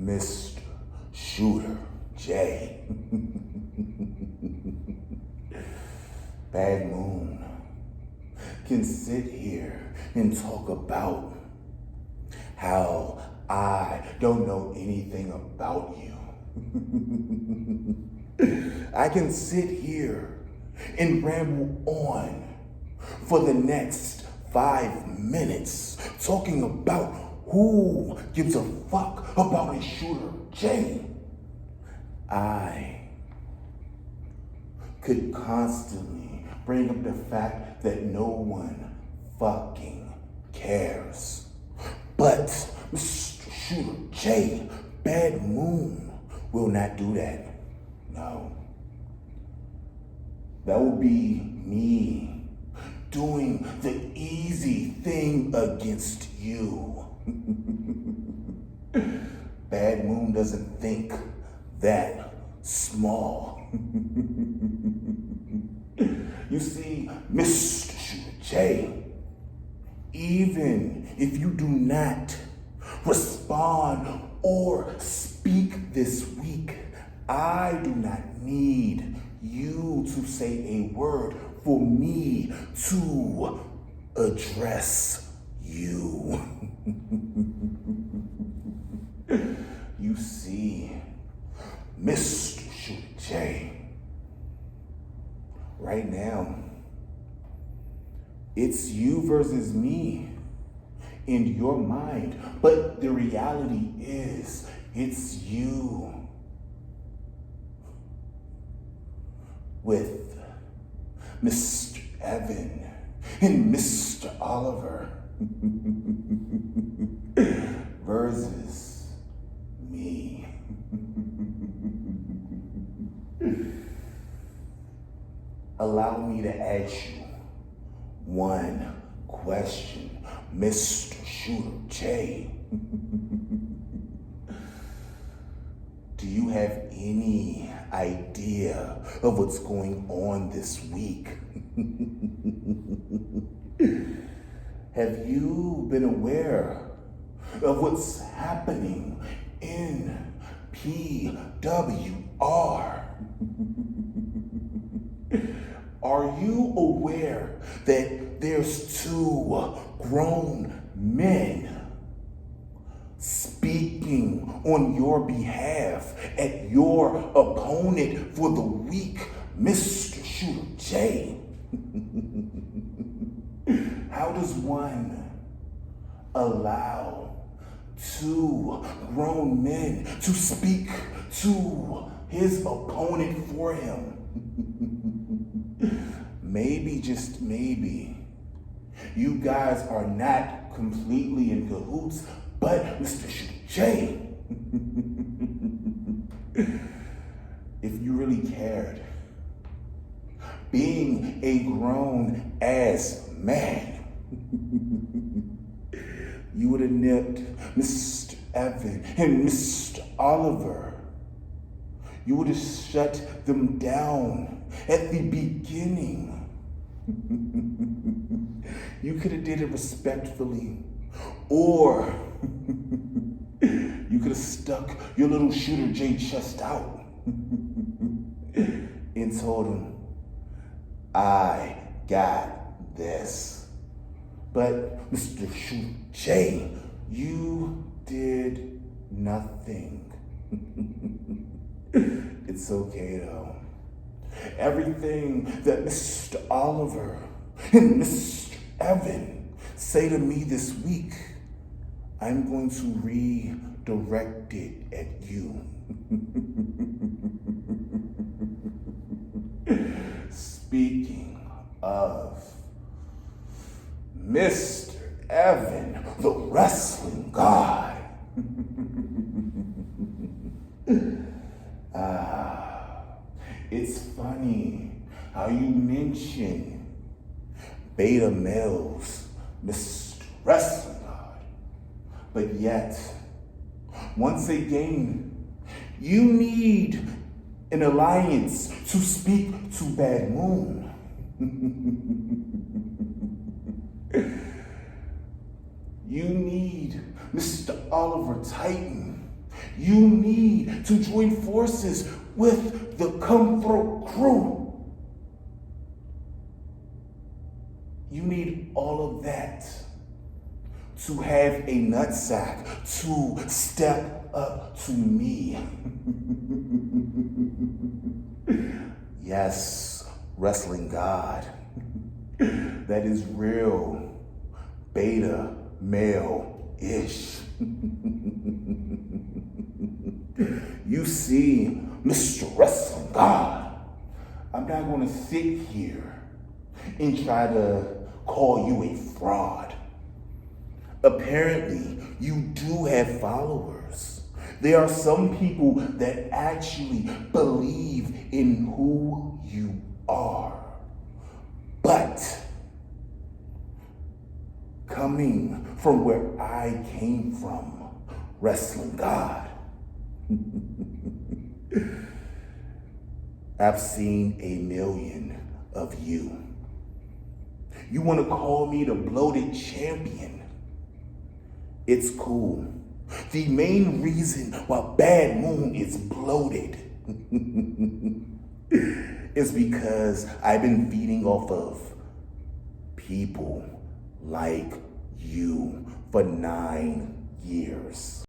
Mr. Shooter J. Bad Moon can sit here and talk about how I don't know anything about you. I can sit here and ramble on for the next 5 minutes talking about who gives a fuck about a Shooter J. I could constantly bring up the fact that no one fucking cares. But Mr. Shooter J, Bad Moon, will not do that. No. That will be me doing the easy thing against you. Bad Moon doesn't think that small. You see, Mr. Shooter J, even if you do not respond or speak this week, I do not need you to say a word for me to address you. You see, Mr. Shooter J, right now, it's you versus me in your mind, but the reality is, it's you with Mr. Evan and Mr. Oliver versus me. Allow me to ask you one question, Mr. Shooter J. Do you have any idea of what's going on this week? Have you been aware of what's happening in PWR? Are you aware that there's 2 grown men speaking on your behalf at your opponent for the week, Mr. Shooter J? How does one allow 2 grown men to speak to his opponent for him? Maybe, just maybe, you guys are not completely in cahoots, but Mr. Shooter J, if you really cared, being a grown ass man, you would have nipped Mr. Evan and Mr. Oliver. You would have shut them down at the beginning. You could have did it respectfully, or you could have stuck your little Shooter J chest out and told him, I got this. But Mr. Shooter J, you did nothing. It's okay though. Everything that Mr. Oliver and Mr. Evan say to me this week, I'm going to redirect it at you. Speaking of Mr. Evan, the wrestling god. It's funny how you mention beta males, Mr. Wrestling God, but yet, once again, you need an alliance to speak to Bad Moon. You need Mr. Oliver Titan. You need to join forces with the Cutthroat crew. You need all of that to have a nutsack to step up to me. Yes, wrestling god. That is real beta male-ish. You see, Mr. Wrestling God, I'm not going to sit here and try to call you a fraud. Apparently, you do have followers. There are some people that actually believe in who you are. But coming from where I came from, Wrestling God, I've seen a million of you. You want to call me the bloated champion? It's cool. The main reason why Bad Moon is bloated is because I've been feeding off of people like you for 9 years.